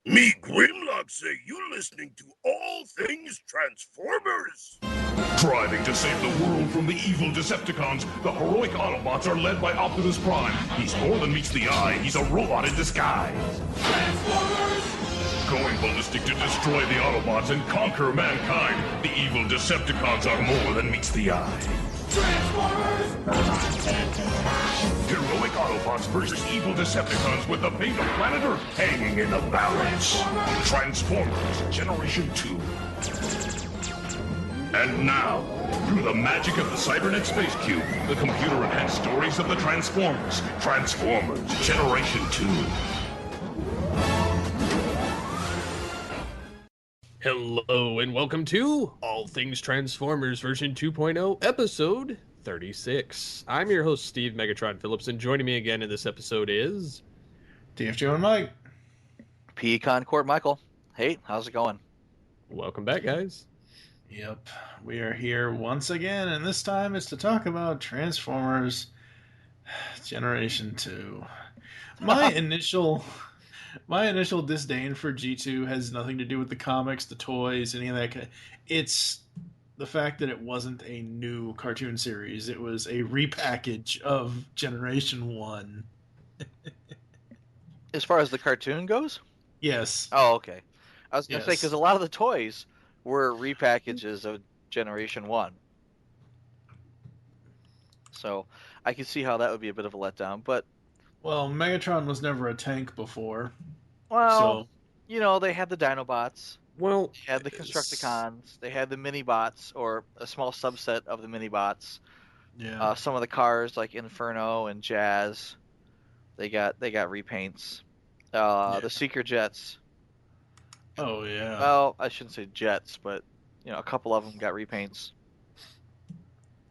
Me Grimlock say you listening to All Things Transformers. Striving to save the world from the evil Decepticons, the heroic Autobots are led by Optimus Prime. He's more than meets the eye, he's a robot in disguise. Transformers! Going ballistic to destroy the Autobots and conquer mankind, the evil Decepticons are more than meets the eye. Transformers! Heroic Autobots versus evil Decepticons with the fate of planet Earth hanging in the balance. Transformers Generation 2. And now, through the magic of the Cybernet Space Cube, the computer-enhanced stories of the Transformers. Transformers Generation 2. Hello and welcome to All Things Transformers version 2.0 episode 36. I'm your host Steve Megatron Phillips, and joining me again in this episode is TFJ and Mike. Pecan Court Michael. Hey, how's it going? welcome back, guys. Yep, we are here once again, and this time it's to talk about Transformers Generation 2. My initial disdain for G2 has nothing to do with the comics, the toys, any of that. It's the fact that it wasn't a new cartoon series. It was a repackage of Generation 1. As far as the cartoon goes? Yes. Oh, okay. I was going to say, Yes. because a lot of the toys were repackages of Generation 1. So I can see how that would be a bit of a letdown, but... Well, Megatron was never a tank before. Well, So, you know, they had the Dinobots, Well, they had the Constructicons, they had the Mini-Bots, or a small subset of the Mini-Bots. yeah. Some of the cars, like Inferno and Jazz, they got repaints. Yeah. The Seeker Jets... Oh, yeah. Well, I shouldn't say jets, but you know, a couple of them got repaints.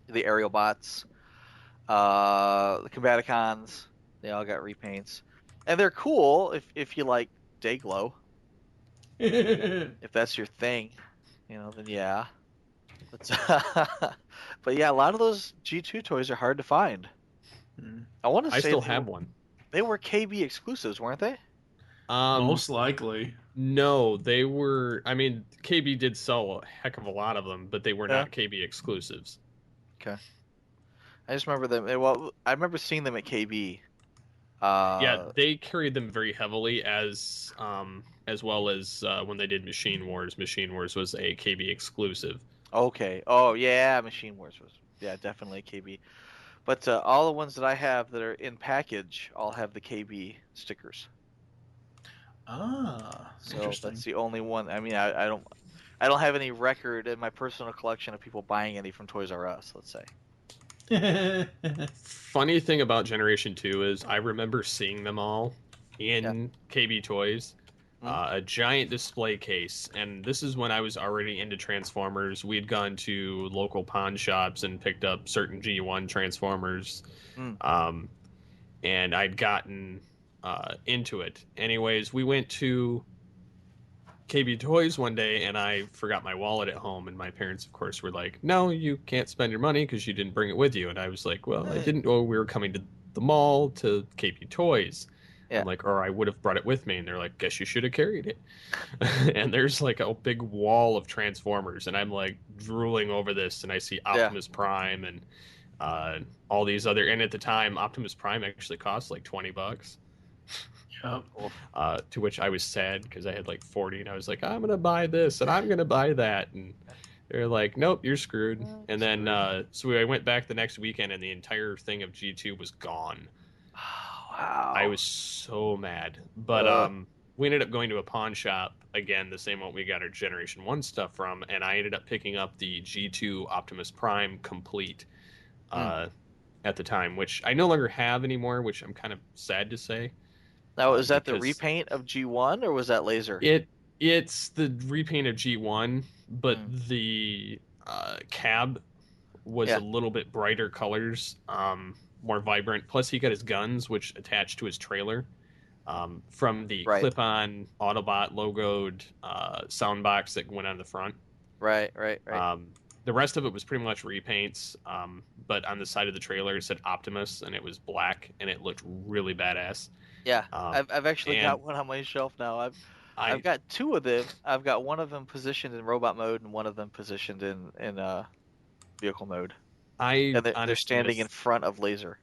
The aerial bots, the Combaticons, they all got repaints, and they're cool if you like Dayglow. If that's your thing, you know, then yeah. But yeah, a lot of those G2 toys are hard to find. I want to say I still have one. They were KB exclusives, weren't they? Most likely. No, they were. I mean, KB did sell a heck of a lot of them, but they were not KB exclusives. Okay. I just remember them. Well, I remember seeing them at KB. Yeah, they carried them very heavily as well as when they did Machine Wars. Machine Wars was a KB exclusive. Okay. Oh yeah, Machine Wars was definitely KB. But all the ones that I have that are in package all have the KB stickers. Ah, So interesting. that's the only one. I mean, I don't have any record in my personal collection of people buying any from Toys R Us. Let's say. Funny thing about Generation 2 is I remember seeing them all in KB Toys. A giant display case, and this is when I was already into Transformers. We'd gone to local pawn shops and picked up certain G1 Transformers, and I'd gotten into it. Anyways, we went to KB Toys one day, and I forgot my wallet at home, and my parents, of course, were like, no, you can't spend your money because you didn't bring it with you. And I was like, well, I didn't know we were coming to the mall to KB Toys. Yeah. I'm like, or I would have brought it with me. And they're like, guess you should have carried it. And there's like a big wall of Transformers, and I'm like drooling over this, and I see Optimus Prime and all these other. And at the time, Optimus Prime actually cost like $20. Yep. To which I was sad because I had like 40, and I was like, I'm gonna buy this and I'm gonna buy that, and they're like, nope, you're screwed. And then so I went back the next weekend, and the entire thing of G2 was gone. Wow. I was so mad. But we ended up going to a pawn shop again, the same one we got our Generation 1 stuff from, and I ended up picking up the G2 Optimus Prime complete at the time, which I no longer have anymore, which I'm kind of sad to say. Now, is that the repaint of G1 or was that laser? It's the repaint of G1, but the cab was a little bit brighter colors, more vibrant. Plus, he got his guns, which attached to his trailer, from the clip-on Autobot logoed sound box that went on the front. Right. The rest of it was pretty much repaints, but on the side of the trailer it said Optimus, and it was black, and it looked really badass. Yeah, I've actually got one on my shelf now. I've got two of them. I've got one of them positioned in robot mode and one of them positioned in vehicle mode. And they're standing in front of laser.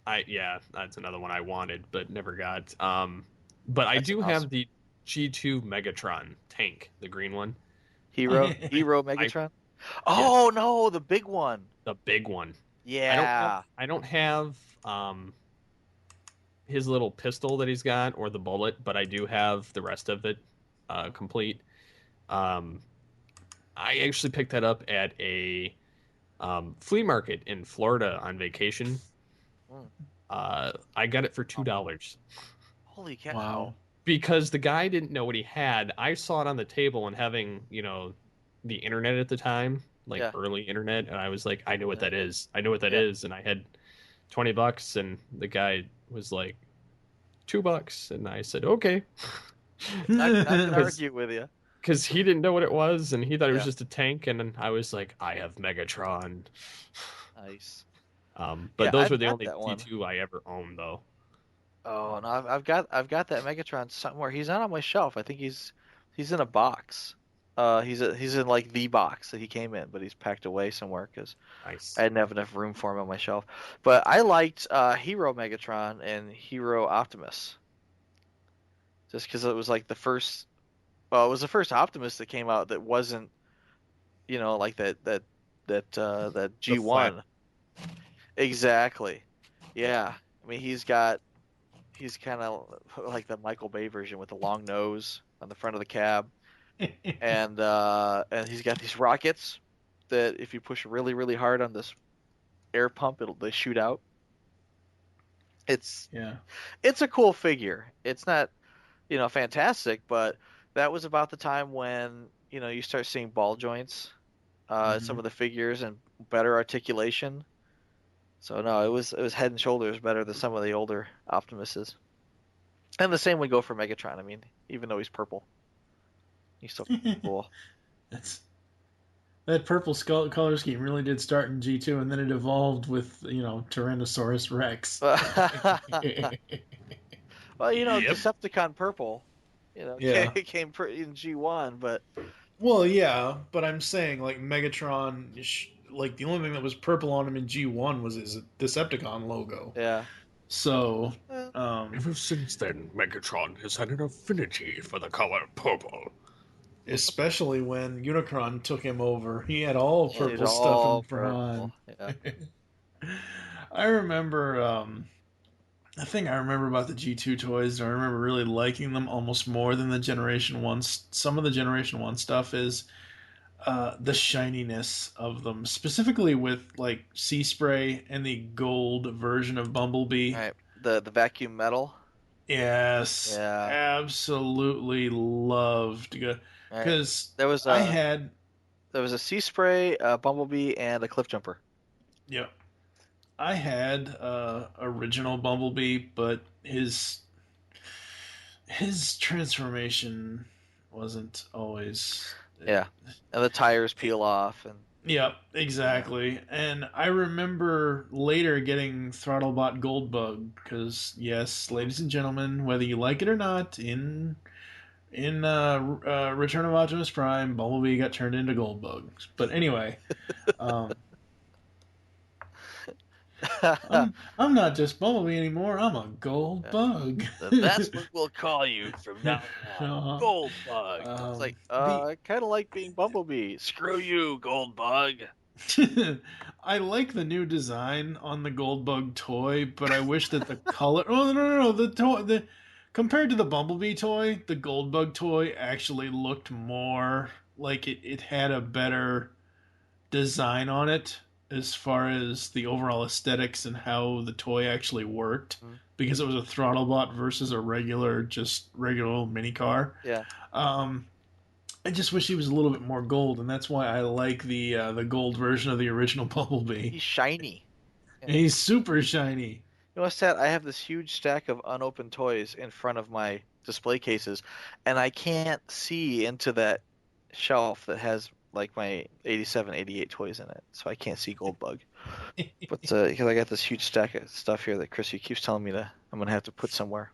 That's another one I wanted but never got. But I do have the G2 Megatron tank, the green one. Hero Megatron. Oh no, the big one. The big one. Yeah. I don't have his little pistol that he's got or the bullet, but I do have the rest of it complete. I actually picked that up at a flea market in Florida on vacation. I got it for $2. Holy cow! Wow! Because the guy didn't know what he had. I saw it on the table, and having the internet at the time, early internet, and I was like, I know what that is. I know what that is, and I had $20, and the guy was like, $2, and I said, okay. Not gonna argue with you. Because he didn't know what it was, and he thought it was just a tank, and I was like, I have Megatron. Nice. But those were the only T2 I ever owned, though. Oh no, I've got that Megatron somewhere. He's not on my shelf. I think he's in a box. He's in like the box that he came in, but he's packed away somewhere because I didn't have enough room for him on my shelf. But I liked Hero Megatron and Hero Optimus, just because it was like the first. Well, it was the first Optimus that came out that wasn't, like that G1. Exactly. Yeah. I mean, he's kind of like the Michael Bay version with the long nose on the front of the cab. and he's got these rockets that if you push really, really hard on this air pump, they shoot out. It's a cool figure. It's not, fantastic, but that was about the time when, you start seeing ball joints, some of the figures and better articulation. So no, it was head and shoulders better than some of the older Optimuses. And the same would go for Megatron. I mean, even though he's purple, he's still cool. That purple color scheme really did start in G2, and then it evolved with Tyrannosaurus Rex. Well, Decepticon purple, it came in G1, but. Well, yeah, but I'm saying like Megatron. Like the only thing that was purple on him in G1 was his Decepticon logo. Yeah. So, ever since then, Megatron has had an affinity for the color purple. Especially when Unicron took him over, he had all purple stuff in front. Yeah. I remember. The thing I remember about the G2 toys, and I remember really liking them almost more than the Generation 1. Some of the Generation 1 stuff is the shininess of them, specifically with like Sea Spray and the gold version of Bumblebee. Right, the vacuum metal. Yes, absolutely loved because there was a Sea Spray, Bumblebee, and a Cliff Jumper. Yep, I had original Bumblebee, but his transformation wasn't always. Yeah, and the tires peel off. Yep, exactly. And I remember later getting Throttlebot Goldbug because, yes, ladies and gentlemen, whether you like it or not, in Return of Optimus Prime, Bumblebee got turned into Goldbug. But anyway, I'm not just Bumblebee anymore. I'm a gold bug. That's what we'll call you from now on. Gold bug. It's like, I kind of like being Bumblebee. Screw you, gold bug. I like the new design on the gold bug toy, but I wish that the color. Oh no! The compared to the Bumblebee toy, the gold bug toy actually looked more like it had a better design on it. As far as the overall aesthetics and how the toy actually worked, because it was a Throttlebot versus a regular mini car. Yeah. I just wish he was a little bit more gold, and that's why I like the gold version of the original Bumblebee. He's shiny. Yeah. He's super shiny. You know what's that? I have this huge stack of unopened toys in front of my display cases, and I can't see into that shelf that has like my 87, 88 toys in it, so I can't see Goldbug. But because I got this huge stack of stuff here that Chrissy keeps telling me I'm gonna have to put somewhere.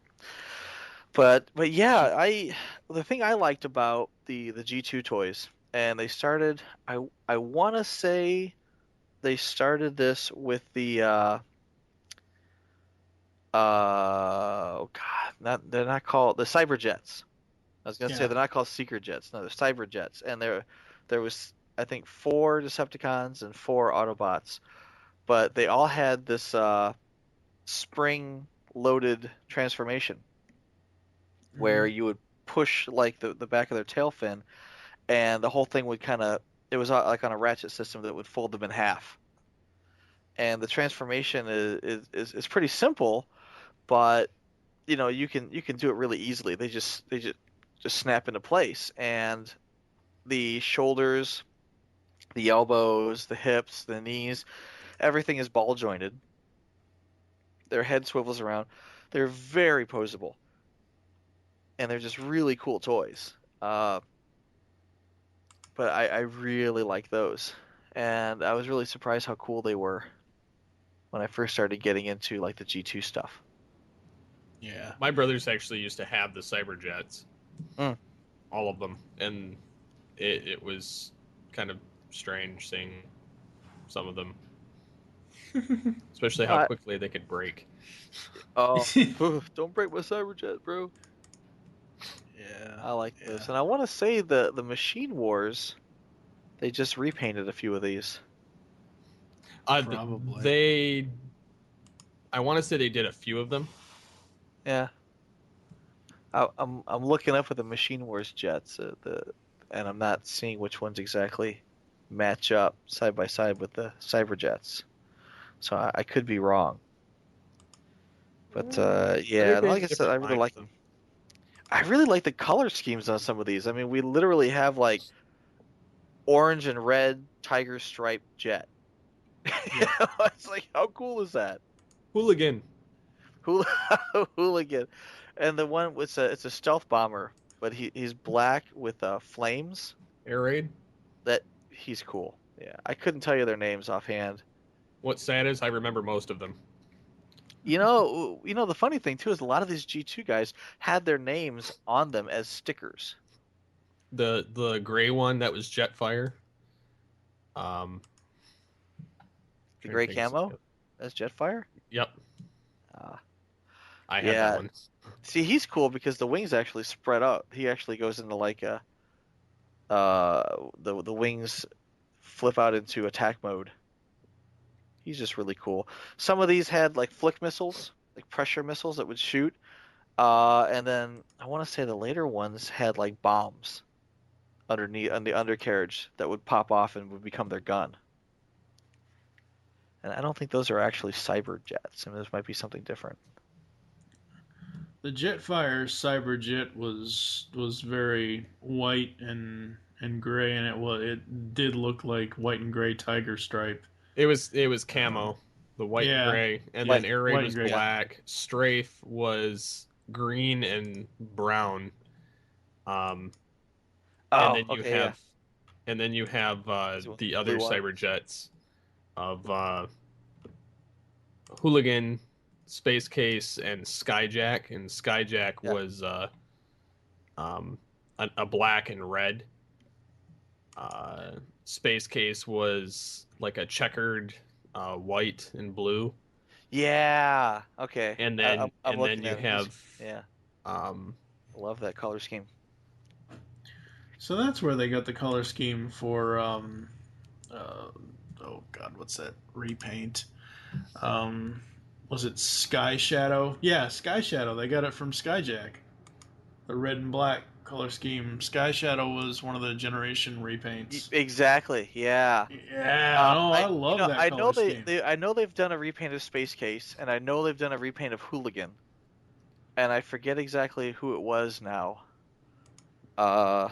But yeah, the thing I liked about the G2 toys, and they started, I want to say they started this with the oh god, they're not called the Cyber Jets. I was gonna say Yeah. they're not called Secret Jets. No, they're Cyber Jets, and there was I think 4 Decepticons and 4 Autobots, but they all had this spring-loaded transformation where you would push like the back of their tail fin, and the whole thing would kind of it was like on a ratchet system that would fold them in half. And the transformation is pretty simple, but you can do it really easily. They just snap into place, and the shoulders, the elbows, the hips, the knees, everything is ball jointed. Their head swivels around. They're very posable, and they're just really cool toys. But I really like those, and I was really surprised how cool they were when I first started getting into like the G2 stuff. Yeah. My brothers actually used to have the Cyber Jets, all of them, and it was kind of strange seeing some of them, especially how quickly they could break. Oh, don't break my Cyberjet, bro. Yeah. I like this, and I want to say the Machine Wars, they just repainted a few of these. Probably. I want to say they did a few of them. Yeah, I'm looking up at the Machine Wars jets, and I'm not seeing which ones exactly match up side by side with the Cyber Jets, so I could be wrong. But yeah, like I said, I really like them. I really like the color schemes on some of these. I mean, we literally have like orange and red tiger striped jet. It's like, how cool is that? Hooligan. Hooligan. And the one with it's a stealth bomber, but he's black with flames. Air raid. He's cool. Yeah, I couldn't tell you their names offhand. What's sad is I remember most of them. The funny thing too is a lot of these G2 guys had their names on them as stickers. The gray one that was Jetfire. The gray camo? That's Jetfire? Yep. I have yeah. that one. See, he's cool because the wings actually spread out. He actually goes into like the wings flip out into attack mode. He's just really cool. Some of these had like flick missiles, like pressure missiles that would shoot. And then I want to say the later ones had like bombs underneath on the undercarriage that would pop off and would become their gun. And I don't think those are actually cyber jets. I mean, this might be something different. The Jetfire Cyberjet was very white and gray, and it did look like white and gray tiger stripe. It was camo, the white and gray, and then Air Raid was black. Strafe was green and brown. And then you have the other Cyber Jets of Hooligan, Space Case, and Skyjack. And Skyjack was a black and red. Space Case was like a checkered white and blue. Yeah. Okay. And then you have I love that color scheme. So that's where they got the color scheme for what's that repaint? Was it Sky Shadow? Yeah, Sky Shadow. They got it from Skyjack. The red and black color scheme. Sky Shadow was one of the generation repaints. Exactly. Yeah. Yeah. I love that color scheme. I know they've done a repaint of Space Case, and I know they've done a repaint of Hooligan, and I forget exactly who it was now. Or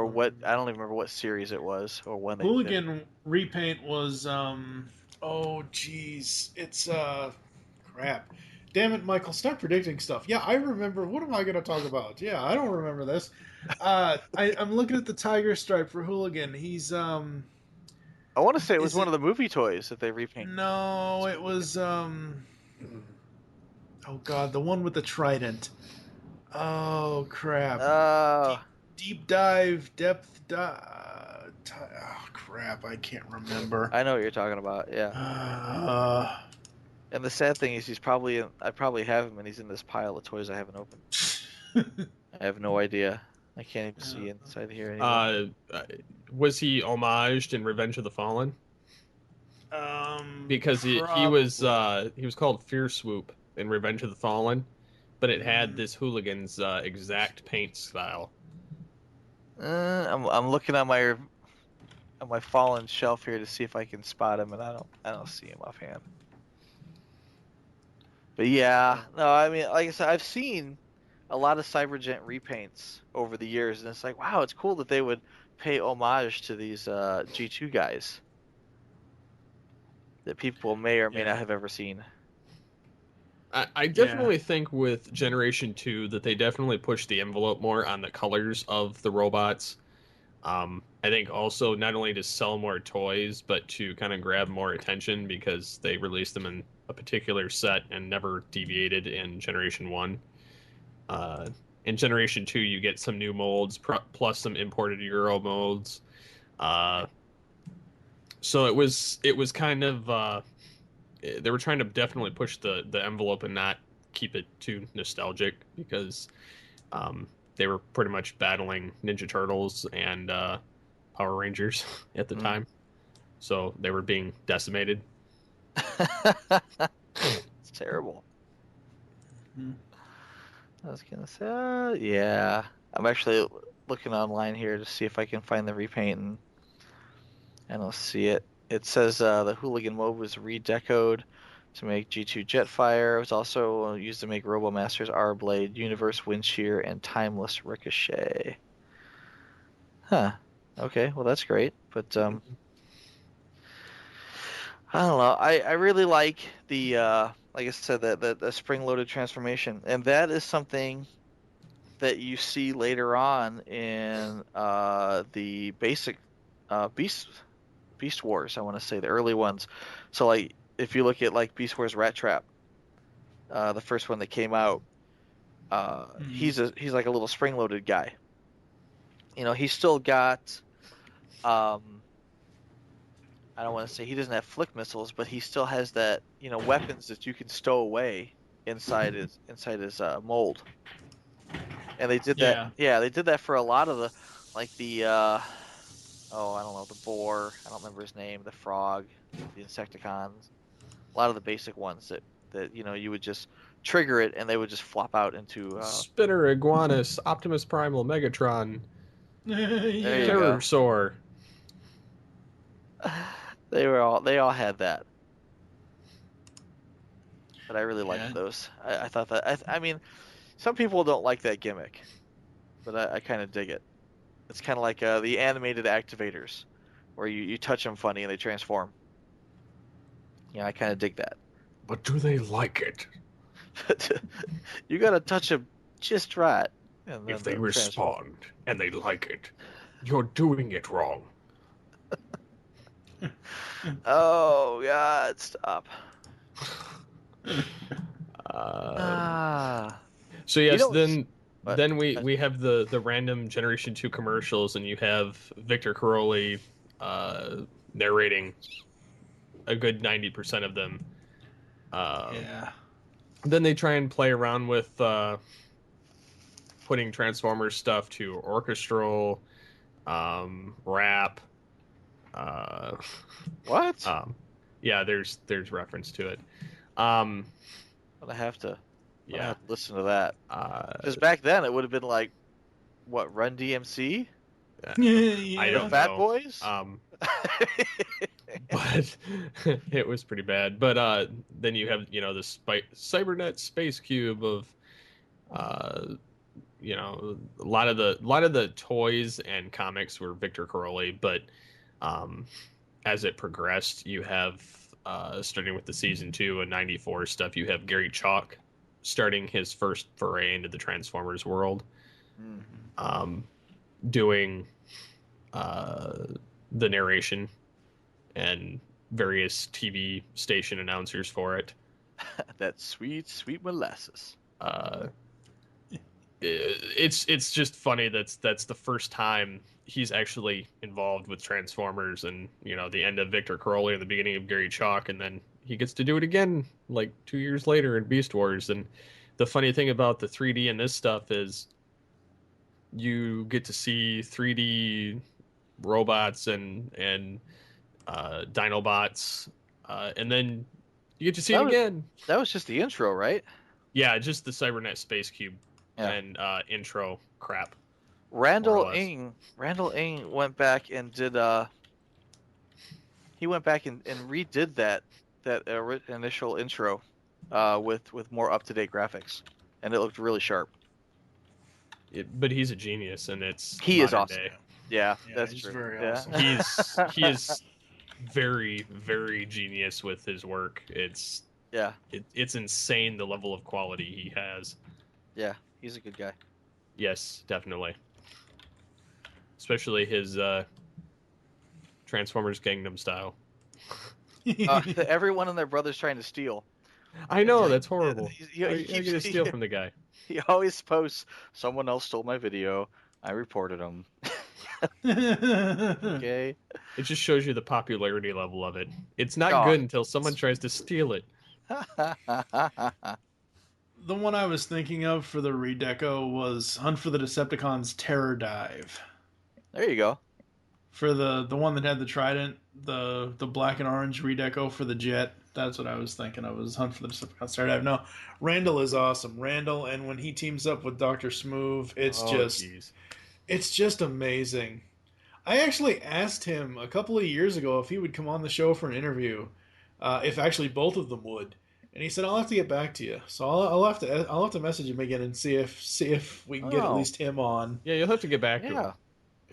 what? I don't even remember what series it was or when they Hooligan repaint was it's crap. Damn it, Michael! Stop predicting stuff. Yeah, I remember. What am I going to talk about? Yeah, I don't remember this. I'm looking at the tiger stripe for Hooligan. He's I want to say it was one of the movie toys that they repainted. No, it was oh god, the one with the trident. Oh crap! Uh, Deep dive, depth dive. Oh crap! I can't remember. I know what you're talking about. Yeah. And the sad thing is, I probably have him, and he's in this pile of toys I haven't opened. I have no idea. I can't even see inside here anymore. Was he homaged in Revenge of the Fallen? Because he was called Fear Swoop in Revenge of the Fallen, but it had this hooligan's exact paint style. I'm looking on my fallen shelf here to see if I can spot him, and I don't see him offhand. But yeah, no, I mean, like I said, I've seen a lot of Cybergent repaints over the years, and it's like, wow, it's cool that they would pay homage to these G2 guys that people may or may not have ever seen. I definitely think with Generation 2 that they definitely pushed the envelope more on the colors of the robots. I think also not only to sell more toys, but to kind of grab more attention because they released them in a particular set and never deviated in Generation 1. In Generation 2, you get some new molds plus some imported Euro molds. So it was kind of they were trying to definitely push the envelope and not keep it too nostalgic because they were pretty much battling Ninja Turtles and Power Rangers at the time, so they were being decimated. It's terrible. I was gonna say, yeah. I'm actually looking online here to see if I can find the repaint, and I don't see it. It says the Hooligan mode was redecoed to make G2 Jetfire. It was also used to make RoboMaster's R-Blade, Universe Wind Shear, and Timeless Ricochet. Huh. Okay, well that's great. But I don't know. I really like the like I said, the spring-loaded transformation, and that is something that you see later on in the basic Beast Wars. I want to say the early ones. So like if you look at like Beast Wars Rat Trap, the first one that came out, he's like a little spring-loaded guy. You know, he's still got I don't want to say he doesn't have flick missiles, but he still has that, you know, weapons that you can stow away inside his mold. And they did that. Yeah, they did that for a lot of the, like the I don't know, the boar. I don't remember his name. The frog, the Insecticons. A lot of the basic ones that you know you would just trigger it and they would just flop out into Spinner, Iguanus, Optimus Primal, Megatron, There Terrorsaur. They all had that. But I really liked those. I thought that I mean, some people don't like that gimmick, but I kind of dig it. It's kind of like the animated activators, where you touch them funny and they transform. Yeah, I kind of dig that. But do they like it? You gotta touch them just right. And then If they they'll respond and they like it, you're doing it wrong. Oh God, stop. So yes, You know then we have the random Generation 2 commercials, and you have Victor Caroli narrating a good 90% of them. Then they try and play around with putting Transformers stuff to orchestral, rap. What? Yeah, there's reference to it. I'm gonna have to listen to that. Because back then it would have been like, what, Run DMC? I don't Fat know. Boys? But it was pretty bad. But then you have, you know, the Cybernet Space Cube of, you know, a lot of the toys and comics were Victor Caroli, but as it progressed, you have starting with the season 2 and 94 stuff, you have Gary Chalk starting his first foray into the Transformers world, doing the narration and various TV station announcers for it. That sweet molasses. it's just funny that's the first time he's actually involved with Transformers, and the end of Victor Crowley and the beginning of Gary Chalk, and then he gets to do it again like 2 years later in Beast Wars. And the funny thing about the 3D in this stuff is you get to see 3D robots and Dinobots, and then you get to see it again. That was just the intro, right? Yeah, just the Cybernet Space Cube Yeah. and intro crap. Randall Ng went back and did he went back and redid that initial intro with more up-to-date graphics, and it looked really sharp. But he's a genius, and it's he is awesome. day. Yeah, Yeah, that's he's true. very Yeah. awesome. He is very, very genius with his work. It's insane the level of quality he has. Yeah, he's a good guy. Yes, definitely. Especially his Transformers Gangnam Style. Everyone and their brother's trying to steal. I know, that's horrible. He How are you going to steal from the guy? He always posts, someone else stole my video. I reported him. Okay. It just shows you the popularity level of it. It's not good until someone tries to steal it. The one I was thinking of for the redeco was Hunt for the Decepticons Terror Dive. There you go. For the one that had the trident, the black and orange redeco for the jet. That's what I was thinking of, was Hunt for the Decepticons Terror Dive. No, Randall is awesome. Randall, and when he teams up with Dr. Smoove, it's just amazing. I actually asked him a couple of years ago if he would come on the show for an interview, if actually both of them would, and he said, "I'll have to get back to you." So I'll have to message him again and see if we can get at least him on. Yeah, you'll have to get back to him.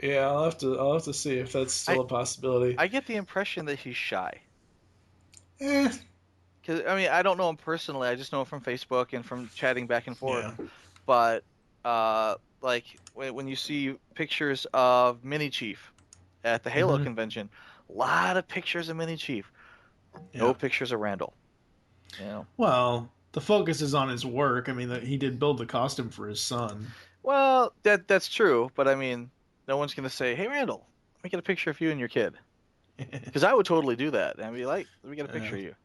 Yeah, I'll have to see if that's still a possibility. I get the impression that he's shy. Eh. Because I don't know him personally. I just know him from Facebook and from chatting back and forth. Yeah. But like when you see pictures of Mini Chief at the Halo convention, a lot of pictures of Mini Chief, no pictures of Randall. Well, the focus is on his work. He did build the costume for his son. Well, that's true, but no one's gonna say, "Hey, Randall, let me get a picture of you and your kid," because I would totally do that. I'd be like, "Let me get a picture of you."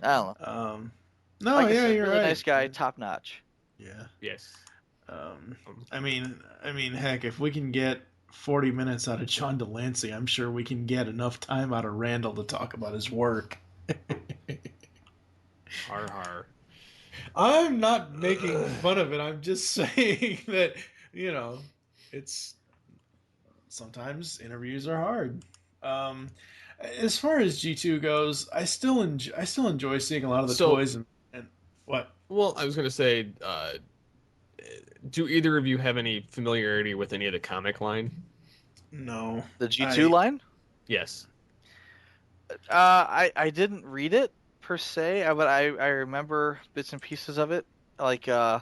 I don't know. No, like you're really right. Nice guy, top notch. Yeah. Yes. Heck, if we can get 40 minutes out of John Delancey, I'm sure we can get enough time out of Randall to talk about his work. Har. I'm not making fun of it. I'm just saying that, it's sometimes interviews are hard. As far as G2 goes, I still enjoy seeing a lot of the toys and what? Well, I was going to say, do either of you have any familiarity with any of the comic line? No. The G2 line? Yes. I didn't read it per se, but I remember bits and pieces of it. Like I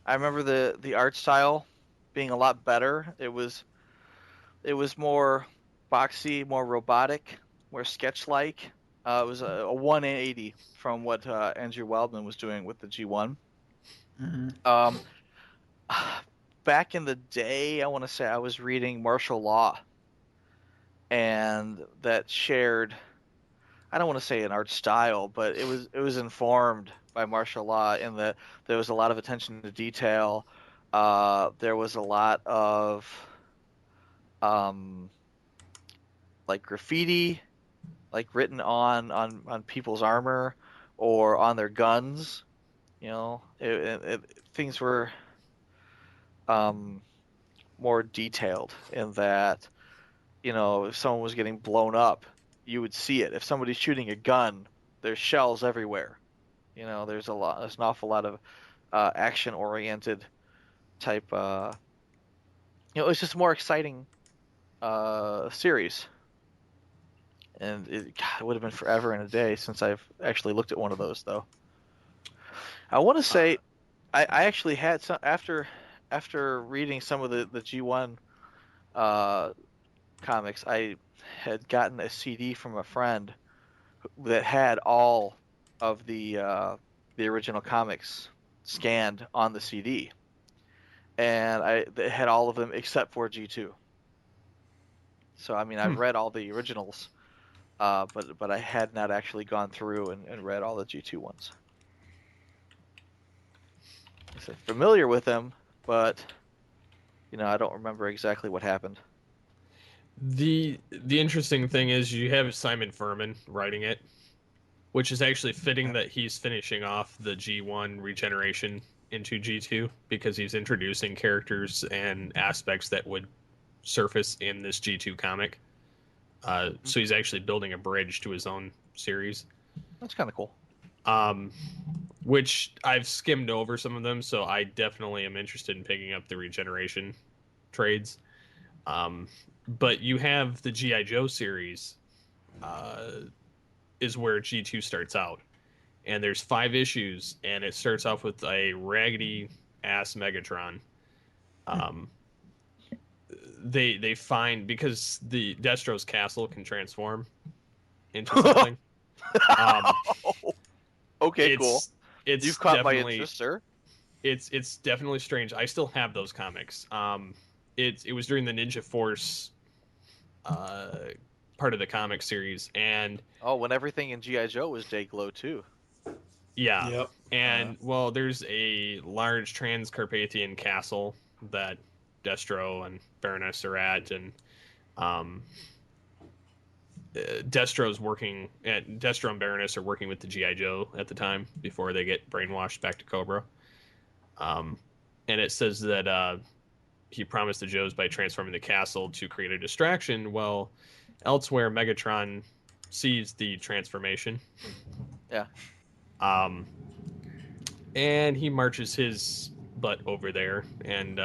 remember the art style being a lot better. It was more boxy, more robotic, more sketch-like. It was a 180 from what Andrew Wildman was doing with the G1. Mm-hmm. Back in the day, I want to say I was reading Martial Law, and that shared, I don't want to say an art style, but it was informed by Martial Law in that there was a lot of attention to detail. There was a lot of like graffiti, like written on people's armor or on their guns. Things were more detailed in that, if someone was getting blown up, you would see it. If somebody's shooting a gun, there's shells everywhere. There's an awful lot of action-oriented type. It's just a more exciting series. And it would have been forever and a day since I've actually looked at one of those, though. I want to say, I actually had some after reading some of the G1 comics. I had gotten a CD from a friend that had all of the original comics scanned on the CD, and it had all of them except for G2. So I mean, I've read all the originals, but I had not actually gone through and read all the G2 ones. I said familiar with them, but I don't remember exactly what happened. The interesting thing is you have Simon Furman writing it, which is actually fitting that he's finishing off the G1 regeneration into G2 because he's introducing characters and aspects that would surface in this G2 comic. So he's actually building a bridge to his own series. That's kind of cool. Which I've skimmed over some of them, so I definitely am interested in picking up the regeneration trades. But you have the G.I. Joe series, is where G2 starts out. And there's 5 issues, and it starts off with a raggedy-ass Megatron. They find, because the Destro's castle can transform into something. Okay, cool. You've caught my interest, sir. It's definitely strange. I still have those comics. It was during the Ninja Force part of the comic series, and when everything in G.I. Joe was Dayglow too. Yeah. Yep. And well, there's a large Transcarpathian castle that Destro and Baroness are at, and Destro and Baroness are working with the G.I. Joe at the time before they get brainwashed back to Cobra. And it says that he promised the Joes by transforming the castle to create a distraction. Well, elsewhere, Megatron sees the transformation. Yeah. And he marches his butt over there, and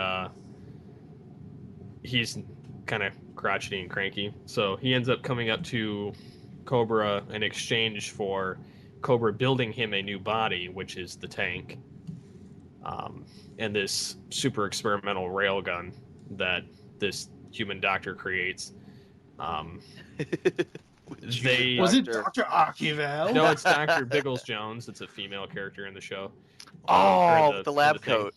he's kind of crotchety and cranky. So he ends up coming up to Cobra in exchange for Cobra building him a new body, which is the tank, and this super experimental railgun that this human doctor creates. Was it Dr. Archival? No, it's Dr. Biggles Jones. It's a female character in the show. The lab coat.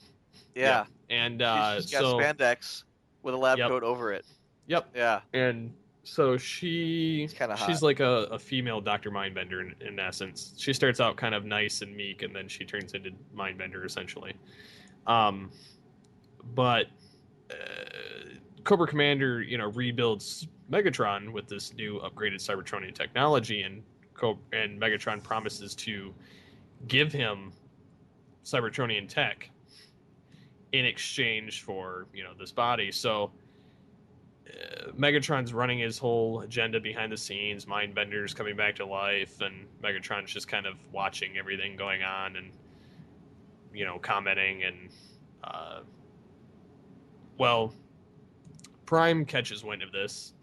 Yeah. And she's got spandex with a lab coat over it. Yep. Yeah. And so she's hot. like a female Dr. Mindbender in essence. She starts out kind of nice and meek, and then she turns into Mindbender essentially. But Cobra Commander, rebuilds Megatron with this new upgraded Cybertronian technology, and Megatron promises to give him Cybertronian tech in exchange for this body. So Megatron's running his whole agenda behind the scenes. Mindbender's coming back to life, and Megatron's just kind of watching everything going on and commenting. And Prime catches wind of this,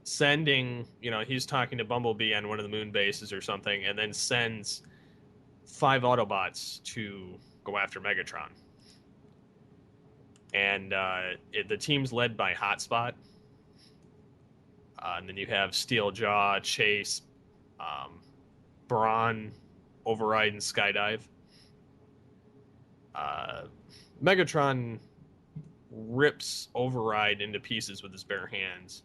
sending he's talking to Bumblebee on one of the moon bases or something, and then sends 5 Autobots to go after Megatron. And the team's led by Hotspot. And then you have Steeljaw, Chase, Brawn, Override, and Skydive. Megatron rips Override into pieces with his bare hands.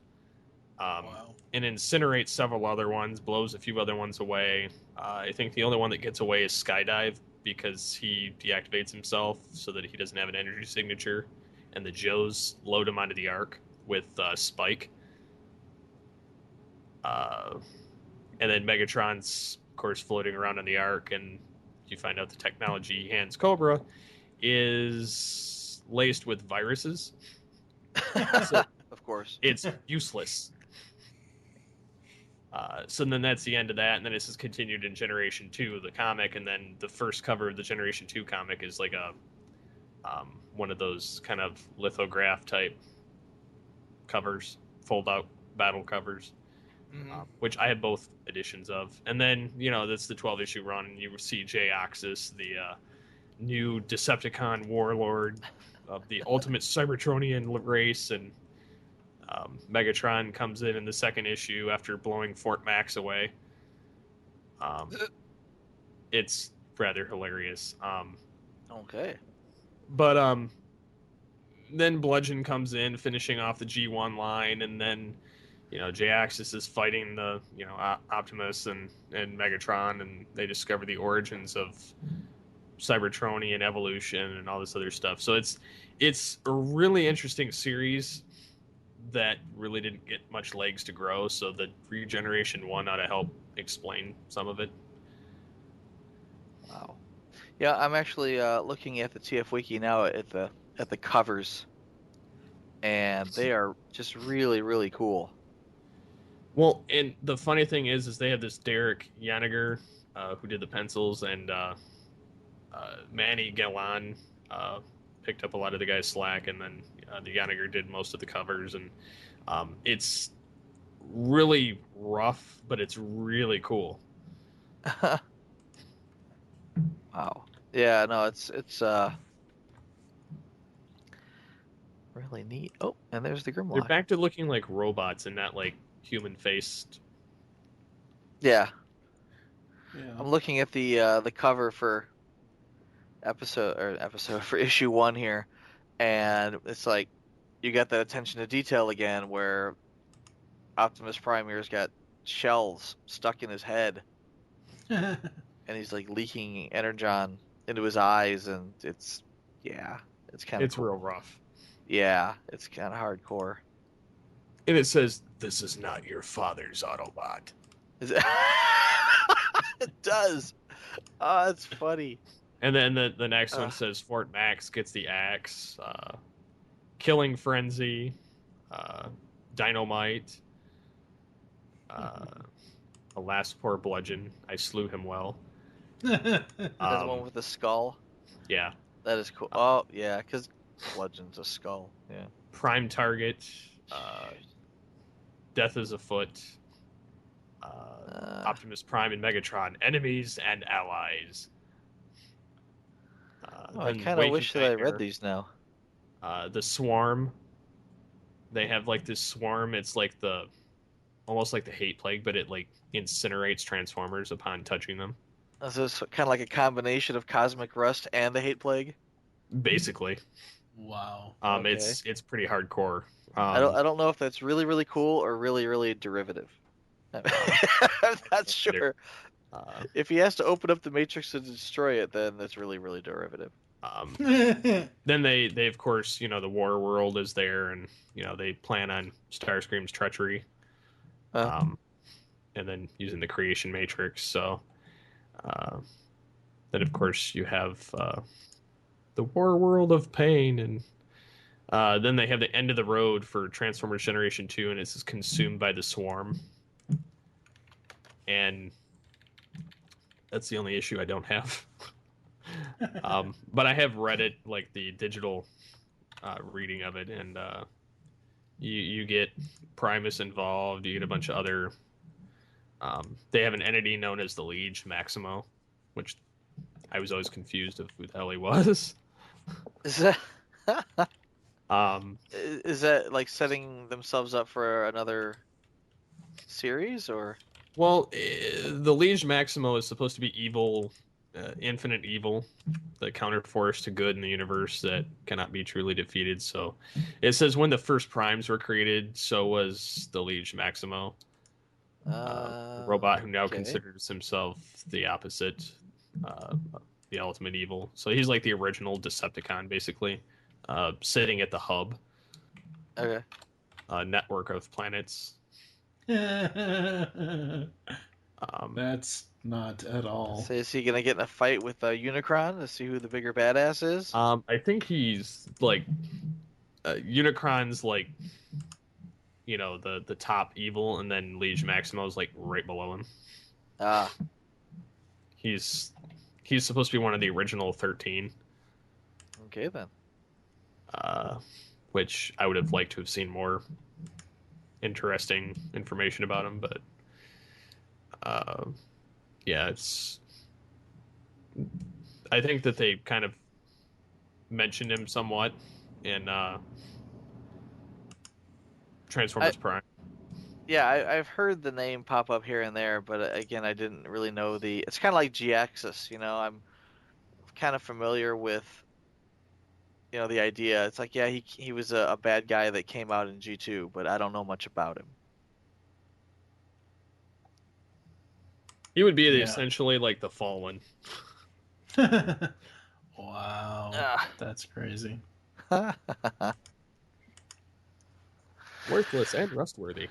And incinerates several other ones, blows a few other ones away. I think the only one that gets away is Skydive, because he deactivates himself so that he doesn't have an energy signature, and the Joes load him onto the Ark with Spike. And then Megatron's, of course, floating around on the Ark, and you find out the technology he hands Cobra is laced with viruses. So of course. It's useless. So then that's the end of that, and then this is continued in Generation 2 of the comic, and then the first cover of the Generation 2 comic is like a one of those kind of lithograph type covers, fold-out battle covers, which I have both editions of. And then, that's the 12-issue run, and you see Jhiaxus, the new Decepticon warlord of the ultimate Cybertronian race, and Megatron comes in the second issue after blowing Fort Max away. It's rather hilarious. Okay. But then Bludgeon comes in, finishing off the G1 line, and then Jhiaxus is fighting the Optimus and Megatron, and they discover the origins of Cybertronian evolution and all this other stuff. So it's a really interesting series that really didn't get much legs to grow. So the Regeneration 1 ought to help explain some of it. Wow. Yeah, I'm actually looking at the TF Wiki now at the covers, and they are just really, really cool. Well, and the funny thing is they have this Derek Yaniger, who did the pencils, and Manny Galan picked up a lot of the guy's slack, and then the Yaniger did most of the covers, and it's really rough, but it's really cool. Wow. Yeah, no, it's really neat. Oh, and there's the Grimlock. They're back to looking like robots and not like human-faced. Yeah. Yeah. I'm looking at the cover for episode for issue 1 here, and it's like you got that attention to detail again where Optimus Prime here's got shells stuck in his head, and he's like leaking energon into his eyes, and it's kind of It's real rough. Yeah, it's kind of hardcore. And it says, "This is not your father's Autobot." It does. Oh, that's funny. And then the next one says Fort Max gets the axe, Killing Frenzy, Dynamite, Alas Poor Bludgeon, I slew him well. That's the one with the skull. Yeah. That is cool. Oh, yeah, because Bludgeon's a skull. Yeah. Prime Target, Death is Afoot, Optimus Prime and Megatron, enemies and allies. I kind of wish that I read these now. The Swarm. They have like this swarm. It's like almost like the Hate Plague, but it like incinerates Transformers upon touching them. So it's kind of like a combination of Cosmic Rust and the Hate Plague. Basically. Wow. Okay. It's pretty hardcore. I don't know if that's really, really cool or really, really derivative. I'm not sure. If he has to open up the Matrix to destroy it, then that's really, really derivative. Then they of course, the War World is there, and they plan on Starscream's treachery, and then using the Creation Matrix. So then of course you have the War World of Pain, and then they have the End of the Road for Transformers Generation 2, and it's consumed by the Swarm, and that's the only issue I don't have. But I have read it, like the digital reading of it, and you get Primus involved. You get a bunch of other. They have an entity known as the Liege Maximo, which I was always confused of who the hell he was. Is that like setting themselves up for another series, or? Well, the Liege Maximo is supposed to be evil. Infinite evil, the counterforce to good in the universe that cannot be truly defeated. So it says when the first primes were created, so was the Liege Maximo, a robot who now considers himself the opposite, the ultimate evil. So he's like the original Decepticon, basically, sitting at the hub, network of planets. That's not at all. So is he gonna get in a fight with Unicron to see who the bigger badass is? I think he's like Unicron's like the top evil, and then Liege Maximo's like right below him. He's supposed to be one of the original 13. Okay then. Which I would have liked to have seen more interesting information about him, but yeah, I think that they kind of mentioned him somewhat in Transformers Prime. Yeah, I've heard the name pop up here and there, but again, I didn't really know the. It's kind of like Jhiaxus, I'm kind of familiar with, the idea. It's like, yeah, he was a bad guy that came out in G2, but I don't know much about him. He would be Yeah. essentially like the Fallen. Wow, that's crazy. Worthless and rustworthy.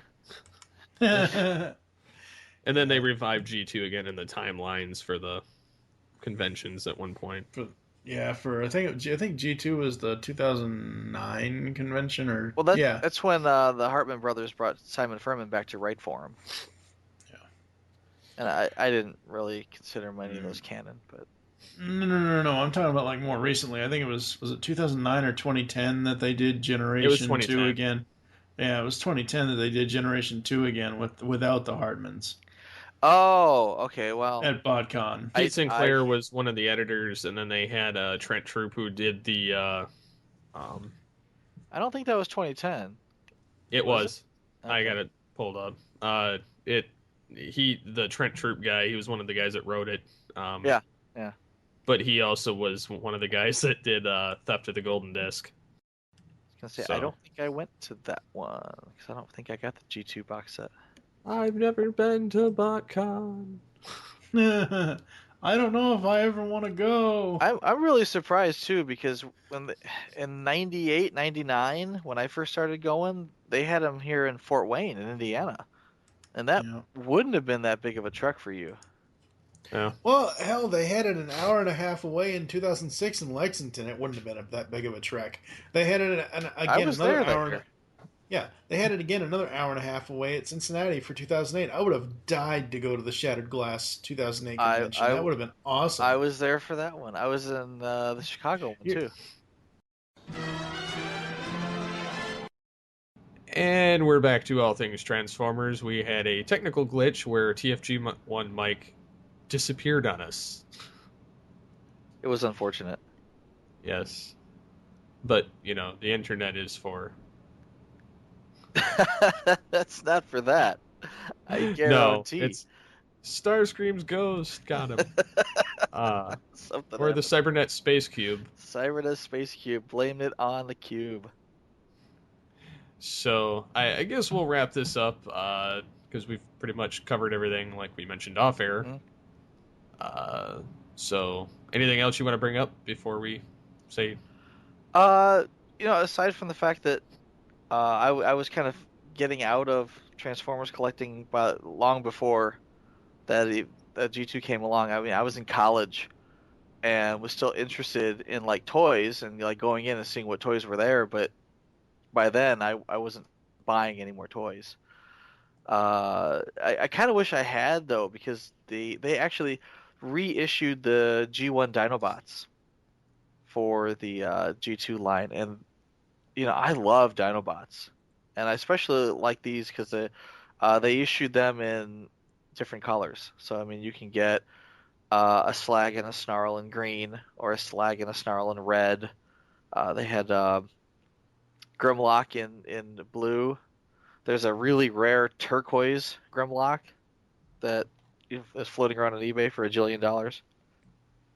And then they revived G2 again in the timelines for the conventions at one point. I think G2 was the 2009 convention, or Well, that's when the Hartman brothers brought Simon Furman back to write for him. Yeah. And I didn't really consider many of those canon, but No. I'm talking about like more recently. I think it was it 2009 or 2010 that they did Generation 2 again. Yeah, it was 2010 that they did Generation 2 again without the Hartmans. Oh, okay. Well, at BotCon, Pete Sinclair was one of the editors, and then they had Trent Troop who did the. I don't think that was 2010. It was. Okay. I got it pulled up. The Trent Troop guy. He was one of the guys that wrote it. Yeah. But he also was one of the guys that did Theft of the Golden Disc. I don't think I went to that one because I don't think I got the G2 box set. I've never been to BotCon. I don't know if I ever want to go. I'm really surprised too because in 98, 99, when I first started going, they had them here in Fort Wayne in Indiana, and that wouldn't have been that big of a trek for you. Yeah. Well, hell, they had it an hour and a half away in 2006 in Lexington. It wouldn't have been that big of a trek. They had it another hour. Yeah, they had it again another hour and a half away at Cincinnati for 2008. I would have died to go to the Shattered Glass 2008 convention. That would have been awesome. I was there for that one. I was in the Chicago one too. And we're back to all things Transformers. We had a technical glitch where TFG1 Mike disappeared on us. It was unfortunate. Yes. But, the internet is for... That's not for that. I guarantee. No, it's Starscream's ghost got him. Or the Cybernet Space Cube. Cybernet Space Cube. Blame it on the cube. So, I guess we'll wrap this up, because we've pretty much covered everything like we mentioned off air. Mm-hmm. So, anything else you want to bring up before we say? Aside from the fact that I was kind of getting out of Transformers collecting long before that G2 came along. I mean, I was in college and was still interested in like toys and like going in and seeing what toys were there, but by then I wasn't buying any more toys. I kind of wish I had though, because they actually reissued the G1 Dinobots for the G2 line, and I love Dinobots, and I especially like these because they issued them in different colors. So I mean, you can get a Slag and a Snarl in green, or a Slag and a Snarl in red. They had Grimlock in blue. There's a really rare turquoise Grimlock that is floating around on eBay for $1 jillion.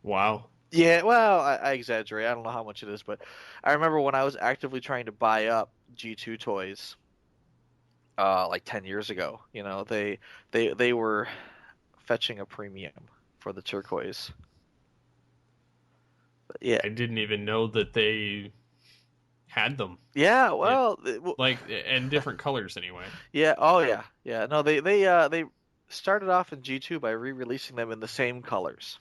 Wow. Yeah, well, I exaggerate. I don't know how much it is, but I remember when I was actively trying to buy up G2 toys, like 10 years ago. They were fetching a premium for the turquoise. But yeah, I didn't even know that they had them. Yeah, well, in different colors anyway. Yeah. Oh yeah. Yeah. No, they started off in G2 by re-releasing them in the same colors.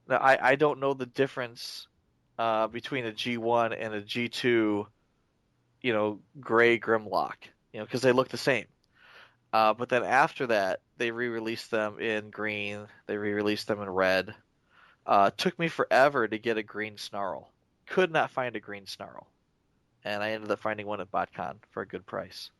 Now, I don't know the difference between a G1 and a G2, gray Grimlock, because they look the same. But then after that, they re-released them in green. They re-released them in red. Took me forever to get a green Snarl. Could not find a green Snarl. And I ended up finding one at BotCon for a good price.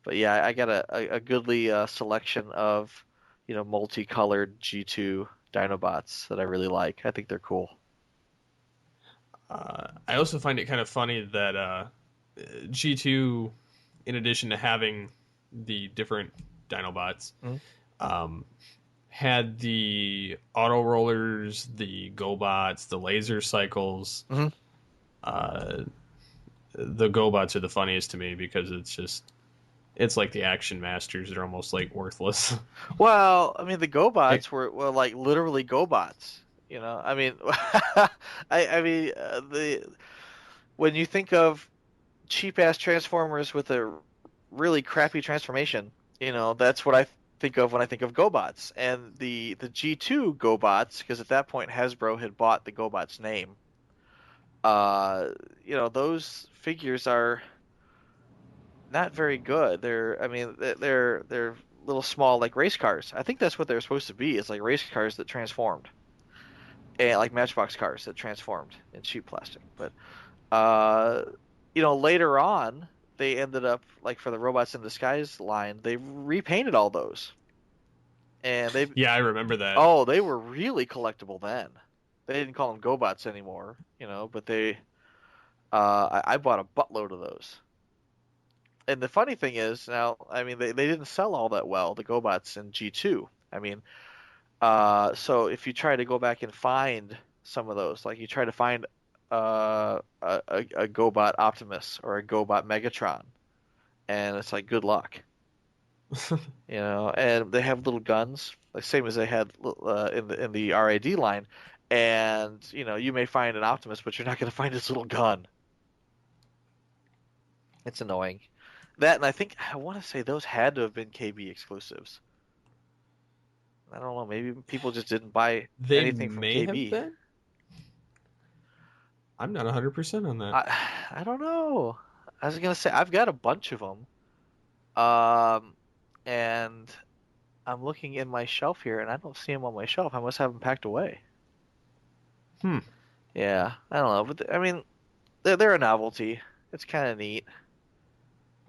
But yeah, I got a goodly selection of, multicolored G2 Dinobots that I really like. I think they're cool. I also find it kind of funny that G2, in addition to having the different Dinobots, had the auto rollers, the GoBots, the laser cycles. Mhm. The GoBots are the funniest to me because it's like the Action Masters. They're almost like worthless. Well, I mean, the GoBots were like literally GoBots. I mean, the when you think of cheap ass Transformers with a really crappy transformation, that's what I think of when I think of GoBots. And the G2 GoBots, because at that point Hasbro had bought the GoBots name. Those figures are not very good. They're little small like race cars. I think that's what they're supposed to be. It's like race cars that transformed, and like Matchbox cars that transformed in cheap plastic. But later on, they ended up like for the Robots in Disguise line, they repainted all those, and Yeah, I remember that. oh, they were really collectible then. They didn't call them GoBots anymore, but they I bought a buttload of those. And the funny thing is now, I mean, they didn't sell all that well, the GoBots in G2. I mean, so if you try to go back and find some of those, like you try to find a GoBot Optimus or a GoBot Megatron, and it's like good luck. And they have little guns, like same as they had in the RAD line, and you may find an Optimus, but you're not going to find his little gun. It's annoying. That, and I want to say those had to have been KB exclusives. I don't know. Maybe people just didn't buy anything from may KB. Have been? I'm not 100% on that. I don't know. I was gonna say I've got a bunch of them, and I'm looking in my shelf here, and I don't see them on my shelf. I must have them packed away. Yeah, I don't know, but I mean, they're a novelty. It's kind of neat,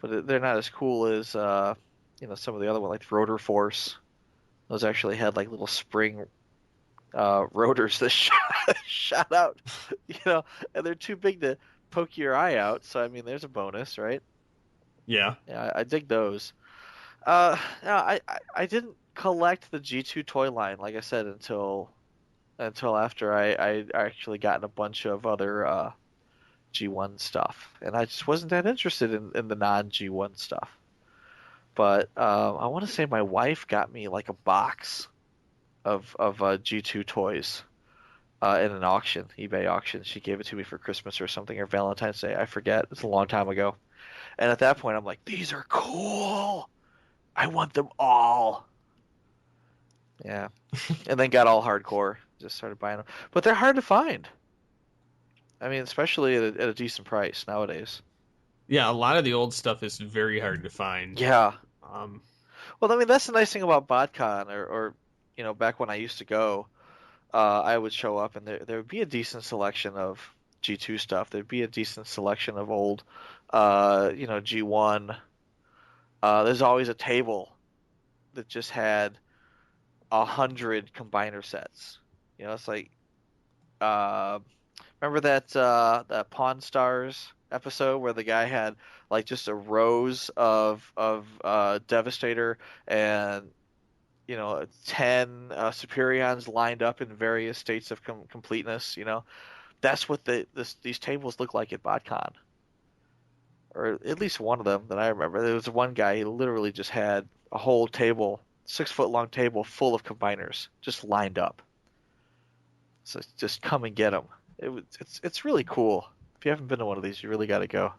but they're not as cool as some of the other ones, like Rotor Force. Those actually had like little spring rotors that shot out, and they're too big to poke your eye out. So I mean, there's a bonus, right? Yeah. Yeah, I dig those. No, I didn't collect the G2 toy line, like I said, until after I actually gotten a bunch of other G1 stuff, and I just wasn't that interested in the non G1 stuff. But I want to say my wife got me like a box of G2 toys in an auction, eBay auction. She gave it to me for Christmas or something, or Valentine's Day. I forget. It's a long time ago. And at that point, I'm like, these are cool. I want them all. Yeah. And then got all hardcore. Just started buying them. But they're hard to find. I mean, especially at a decent price nowadays. Yeah, a lot of the old stuff is very hard to find. Yeah. Well, I mean, that's the nice thing about BotCon, or back when I used to go, I would show up and there would be a decent selection of G2 stuff. There'd be a decent selection of old, G1. There's always a table that just had 100 combiner sets. It's like, remember that Pawn Stars episode where the guy had like just a rows of Devastator and 10 Superions lined up in various states of completeness. That's what these tables look like at BotCon, or at least one of them that I remember. There was one guy, he literally just had a whole table, 6-foot long table full of combiners just lined up. So just come and get them. It's really cool. If you haven't been to one of these, you really got to go.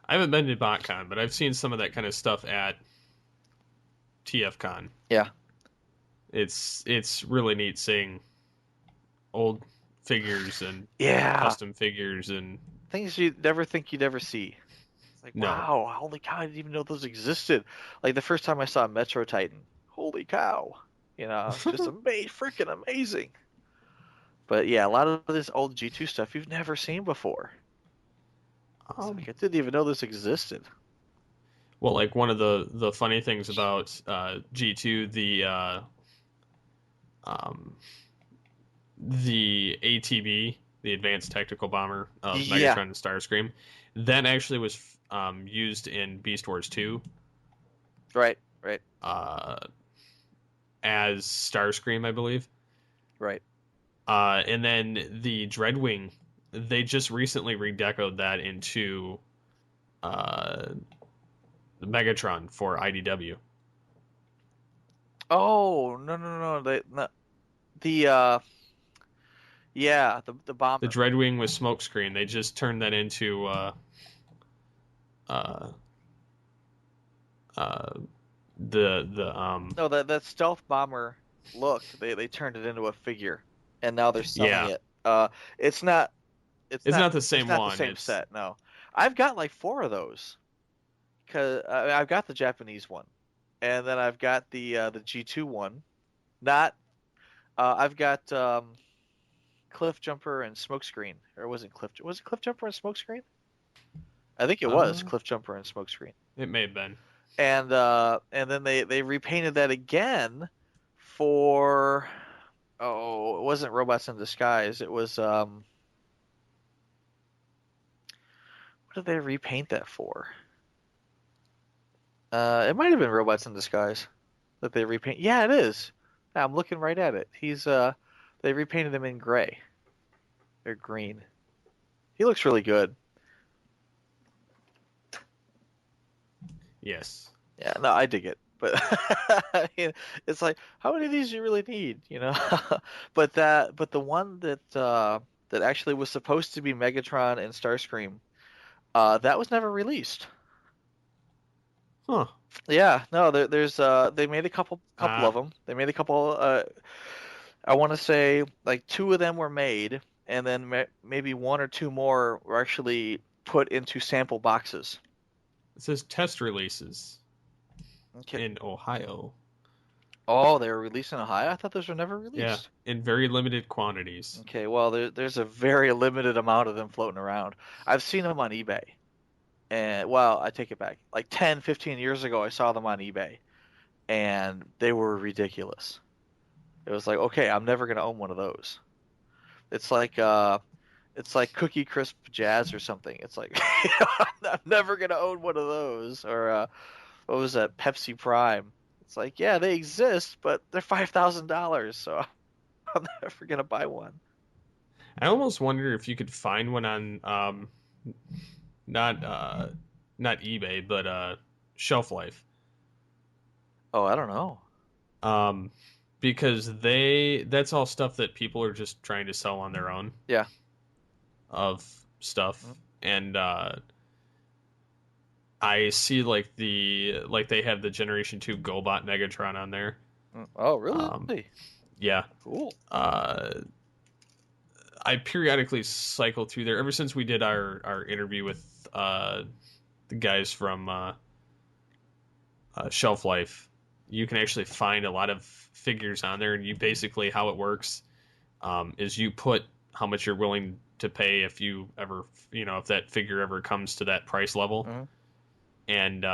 I haven't been to BotCon, but I've seen some of that kind of stuff at TFCon. Yeah. It's really neat seeing old figures and custom figures and things you'd never think you'd ever see. It's like, no. Wow, holy cow, I didn't even know those existed. Like the first time I saw Metro Titan, holy cow. Just freaking amazing. But yeah, a lot of this old G2 stuff you've never seen before. I didn't even know this existed. Well, like one of the funny things about G2, the ATB, the Advanced Tactical Bomber of Megatron and Starscream, that actually was used in Beast Wars 2. Right. as Starscream, I believe. Right. And then the Dreadwing, they just recently redecoed that into Megatron for IDW. Oh no! The bomber. The Dreadwing with Smokescreen, they just turned that into No, that stealth bomber look. They turned it into a figure, and now they're selling it. It's not. It's not the same it's not one. the same It's... set. No, I've got like 4 of those. Cause I've got the Japanese one, and then I've got the G2 one. Not. I've got Cliff Jumper and Smokescreen, or was it Cliff Jumper and Smokescreen? I think it was Cliff Jumper and Smokescreen. It may have been. And then they repainted that again for it wasn't Robots in Disguise. It was what did they repaint that for? It might have been Robots in Disguise that they repaint. Yeah, it is. I'm looking right at it. He's they repainted him in gray or green. He looks really good. Yes. Yeah, no, I dig it. But I mean, it's like, how many of these do you really need, you know? but the one that actually was supposed to be Megatron and Starscream, that was never released. Huh. Yeah, no, there's they made a couple of them. They made a couple. I want to say like 2 of them were made, and then maybe 1 or 2 more were actually put into sample boxes. It says test releases Okay. in Ohio. Oh, they were released in Ohio? I thought those were never released. Yeah, in very limited quantities. Okay, well, there's a very limited amount of them floating around. I've seen them on eBay. And, well, I take it back. Like 10, 15 years ago, I saw them on eBay. And they were ridiculous. It was like, okay, I'm never going to own one of those. It's like Cookie Crisp Jazz or something. It's like, I'm never going to own one of those. Or, what was that, Pepsi Prime? It's like, yeah, they exist, but they're $5,000, so I'm never going to buy one. I almost wonder if you could find one on, not eBay, but Shelf Life. Oh, I don't know. Because that's all stuff that people are just trying to sell on their own. Yeah. Of stuff. Mm-hmm. And I see they have the Generation 2 GoBot Megatron on there. Oh, really? Yeah. Cool. I periodically cycle through there ever since we did our interview with the guys from Shelf Life. You can actually find a lot of figures on there, and you basically, how it works is you put how much you're willing to pay if you ever, if that figure ever comes to that price level. Mm-hmm. And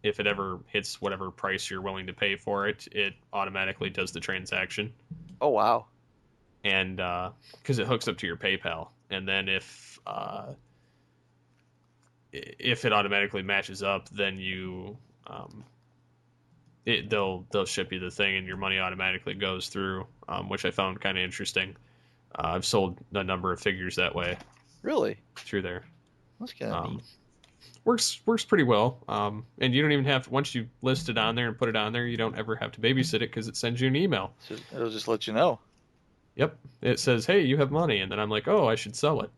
if it ever hits whatever price you're willing to pay for it, it automatically does the transaction. Oh, wow. And because it hooks up to your PayPal. And then if it automatically matches up, then you they'll ship you the thing, and your money automatically goes through, which I found kind of interesting. I've sold a number of figures that way. Really? Through there. That's kind of neat. Works pretty well. And you don't even have to, once you list it on there and put it on there, you don't ever have to babysit it because it sends you an email. So it'll just let you know. Yep. It says, hey, you have money. And then I'm like, oh, I should sell it.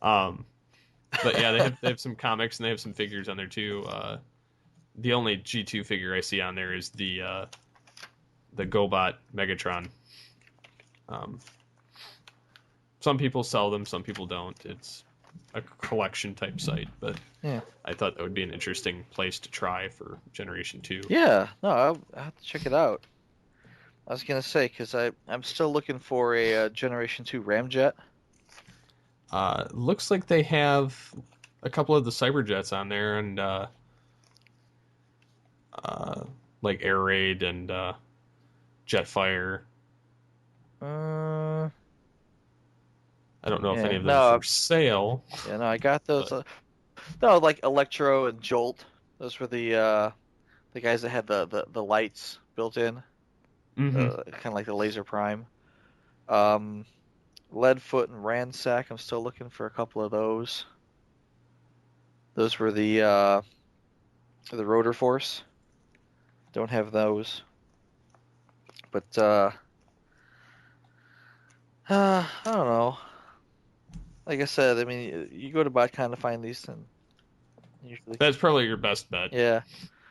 But yeah, they have some comics and they have some figures on there too. The only G2 figure I see on there is the GoBot Megatron. Some people sell them, some people don't. It's a collection type site, but yeah, I thought that would be an interesting place to try for Generation 2. Yeah, no, I'll have to check it out. I was gonna say, because I'm still looking for a Generation 2 Ramjet. Looks like they have a couple of the Cyberjets on there, and like Air Raid and Jetfire. I don't know if any of them are for sale. Yeah, no, I got those. No, like Electro and Jolt. Those were the The guys that had the lights built in, kind of like the Laser Prime. Leadfoot and Ransack. I'm still looking for a couple of those. Those were the Rotor Force. Don't have those. But I don't know. Like I said, I mean, you go to BotCon to find these, and usually That's probably your best bet. yeah.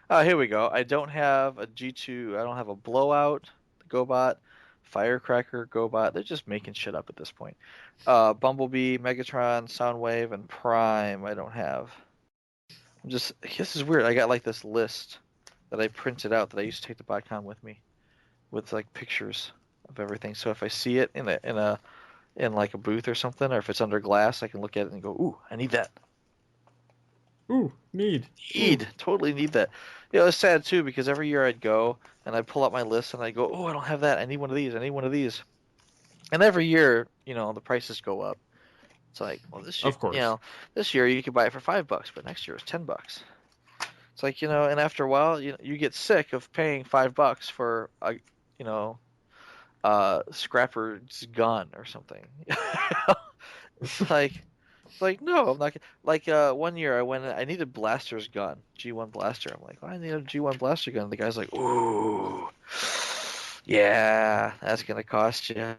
Oh, here we go. I don't have a G2. I don't have a Blowout, GoBot, Firecracker, GoBot. They're just making shit up at this point. Bumblebee, Megatron, Soundwave, and Prime. I don't have. This is weird. I got like this list that I printed out that I used to take to BotCon with me, with like pictures of everything. So if I see it in like a booth or something, or if it's under glass, I can look at it and go, "Ooh, I need that." Ooh, Totally need that. It's sad too because every year I'd go and I'd pull out my list and I'd go, "Oh, I don't have that. I need one of these. I need one of these." And every year, the prices go up. It's like, well, this year, of course, this year you could buy it for $5, but next year it's $10. It's like, and after a while, you get sick of paying $5 for a, scrapper's gun or something. It's like no, I'm not. Like one year I went, I needed Blaster's gun, G1 Blaster. I'm like, I need a G1 Blaster gun. The guy's like, ooh, yeah, that's gonna cost you.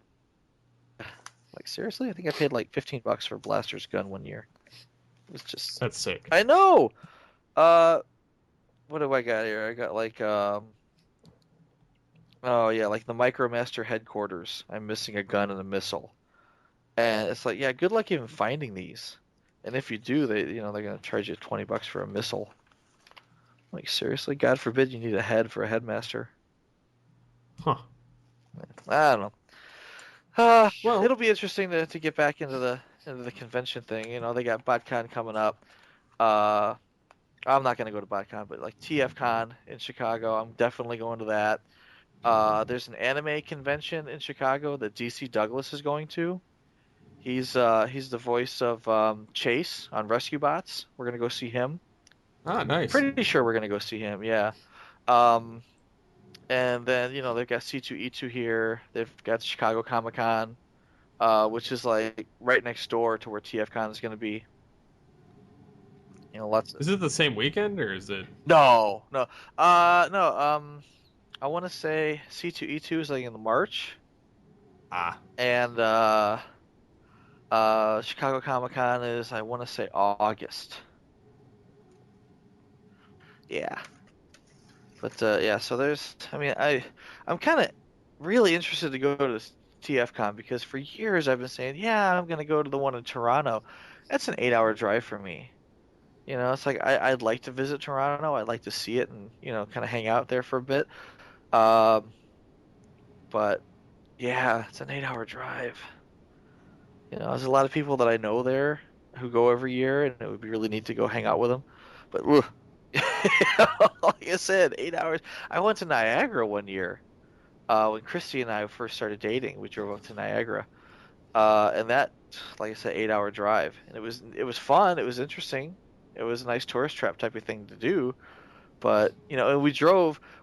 Like seriously, I think I paid like $15 for Blaster's gun one year. It was just that's sick. I know. What do I got here? I got like oh yeah, like the Micromaster headquarters. I'm missing a gun and a missile. And it's like, yeah, good luck even finding these. And if you do, they're gonna charge you $20 for a missile. Like seriously, God forbid you need a head for a headmaster. Huh. I don't know. Well, it'll be interesting to get back into the convention thing. They got BotCon coming up. I'm not gonna go to BotCon, but like TFCon in Chicago, I'm definitely going to that. There's an anime convention in Chicago that DC Douglas is going to. He's the voice of Chase on Rescue Bots. We're gonna go see him. Ah, nice. Pretty sure we're gonna go see him. Yeah. And then they've got C2E2 here. They've got Chicago Comic Con, which is like right next door to where TFCon is gonna be. Lots. Is it the same weekend or is it? No. No. I want to say C2E2 is like in the March. And Chicago Comic Con is, I want to say, August. Yeah. But yeah, so there's, I mean, I'm kind of really interested to go to TFCon because for years I've been saying, yeah, I'm gonna go to the one in Toronto. That's an 8-hour drive for me. It's like I'd like to visit Toronto. I'd like to see it and kind of hang out there for a bit. But yeah, it's an 8-hour drive. There's a lot of people that I know there who go every year, and it would be really neat to go hang out with them. But like I said, 8 hours. I went to Niagara one year when Christy and I first started dating. We drove up to Niagara, and that, like I said, 8-hour drive, and it was fun. It was interesting. It was a nice tourist trap type of thing to do. But and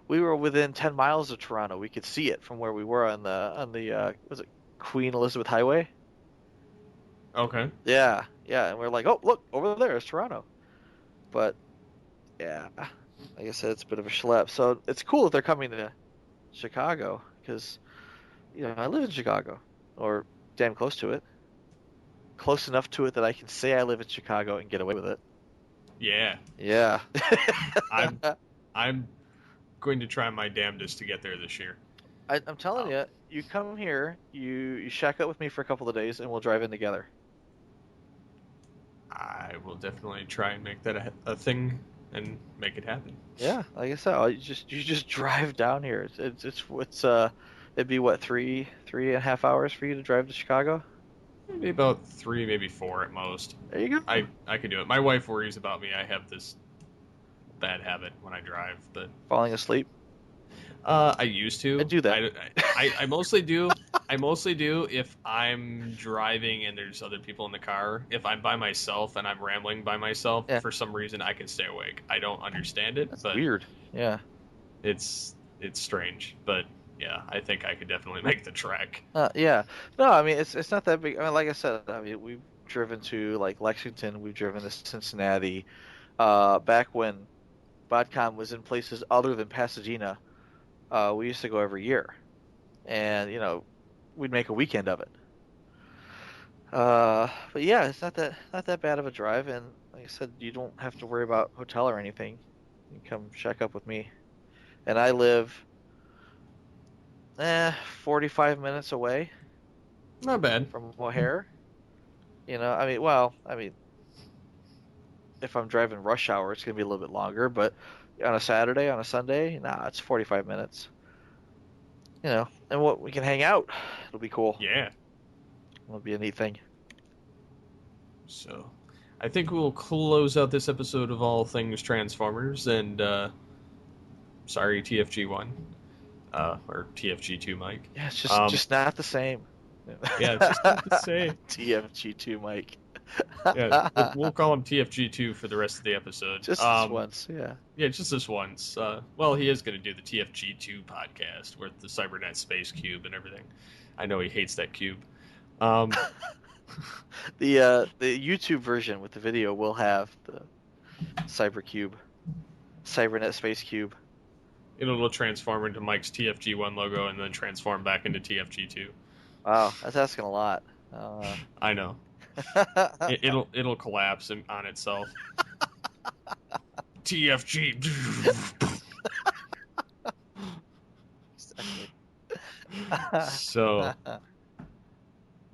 we were within 10 miles of Toronto. We could see it from where we were on the was it Queen Elizabeth Highway? Okay. Yeah, and we're like, oh, look, over there is Toronto. But, yeah, like I said, it's a bit of a schlep. So it's cool that they're coming to Chicago, because, I live in Chicago, or damn close to it. Close enough to it that I can say I live in Chicago and get away with it. Yeah. Yeah. I'm going to try my damnedest to get there this year. I'm telling you, you come here, you shack up with me for a couple of days, and we'll drive in together. I will definitely try and make that a thing and make it happen. Yeah, like I said, you just drive down here. It'd be what, 3.5 hours for you to drive to Chicago? Maybe about 3, maybe 4 at most. There you go. I could do it. My wife worries about me. I have this bad habit when I drive, but falling asleep. I used to. I do that. I mostly do. I mostly do if I'm driving and there's other people in the car. If I'm by myself and I'm rambling by myself, for some reason I can stay awake. I don't understand it. That's but weird. Yeah. it's strange, but yeah, I think I could definitely make the trek. Yeah. No, I mean it's not that big. I mean, like I said, I mean we've driven to like Lexington, we've driven to Cincinnati. Back when BotCon was in places other than Pasadena, we used to go every year, and we'd make a weekend of it. But yeah, it's not that bad of a drive, and like I said, you don't have to worry about hotel or anything. You can come check up with me, and I live 45 minutes away Not bad. from O'Hare. I mean, if I'm driving rush hour, it's gonna be a little bit longer, but on a Saturday, on a Sunday, nah, it's 45 minutes. And what we can hang out. It'll be cool. Yeah. It'll be a neat thing. So, I think we'll close out this episode of All Things Transformers, and sorry, TFG1, or TFG2, Mike. Yeah, it's just not the same. Yeah, it's just not the same. TFG2, Mike. Yeah, we'll call him TFG2 for the rest of the episode. Just this once, yeah. Yeah, just this once. Well, he is going to do the TFG2 podcast with the Cybernet Space Cube and everything. I know he hates that cube. The YouTube version with the video will have the Cybernet Space Cube. It'll transform into Mike's TFG1 logo and then transform back into TFG2. Wow, that's asking a lot. I know. It'll collapse on itself. TFG. So,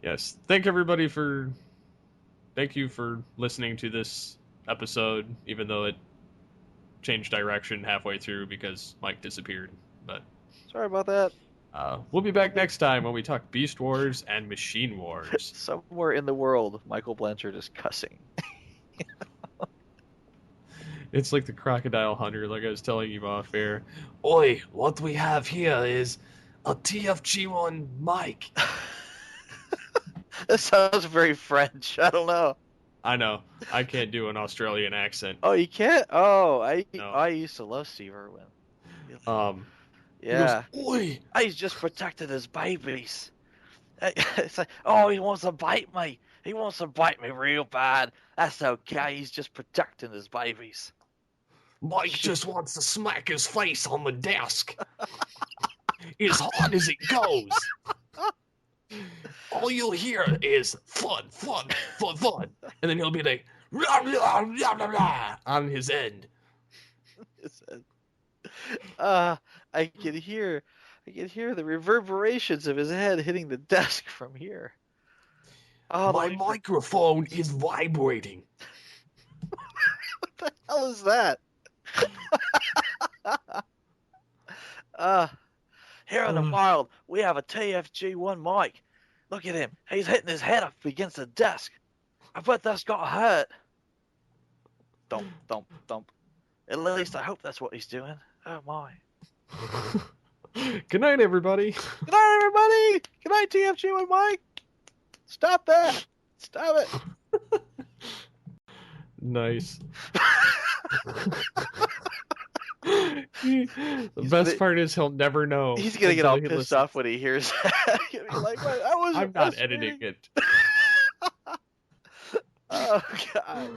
yes, thank you for listening to this episode, even though it changed direction halfway through because Mike disappeared. But sorry about that. We'll be back next time when we talk Beast Wars and Machine Wars. Somewhere in the world, Michael Blanchard is cussing. It's like the Crocodile Hunter, like I was telling you off air. Oi, what we have here is a TFG1 mic. That sounds very French. I don't know. I know. I can't do an Australian accent. Oh, you can't? Oh, No. I used to love Steve Irwin. He Yeah. goes, oi! He's just protecting his babies. It's like, oh, he wants to bite me. He wants to bite me real bad. That's okay. He's just protecting his babies. Mike just wants to smack his face on the desk. As hard as it goes. All you'll hear is fun. And then he'll be like, rah, rah, rah, rah, rah, on his end. I can hear the reverberations of his head hitting the desk from here. Oh, My microphone is vibrating. What the hell is that? Here in the wild, we have a TFG1 mic. Look at him. He's hitting his head up against the desk. I bet that's got hurt. Thump, thump, thump. At least I hope that's what he's doing. Oh, my. Good night, everybody. Good night, everybody. Good night, TFG1 mic. Stop that. Stop it. Nice. The best part is he'll never know. He's gonna get until all he pissed listens. off when he hears that. He'll be like, "Wait, I wasn't I'm not listening." editing it. Oh God.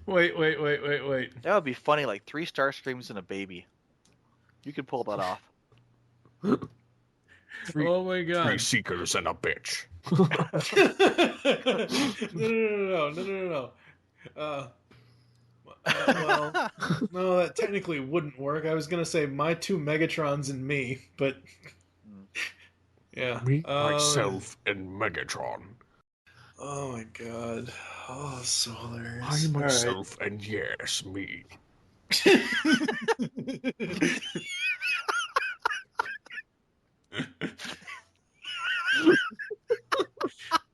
Wait. That would be funny, like 3 Starscreams and a baby. You could pull that off. Oh my god. 3 seekers and a bitch. No. Well, no, that technically wouldn't work. I was gonna say my 2 Megatrons and me, but Yeah. Me, myself, and Megatron. Oh my god. Oh, so hilarious. I, All right. myself, and yes, me.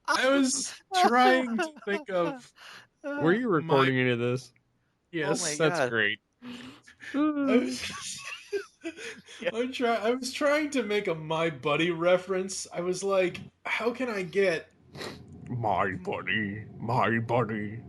I was trying to think of. Were you recording any of this? Yes, my That's God. great. I was trying to make a My Buddy reference. I was like, how can I get My buddy, my buddy.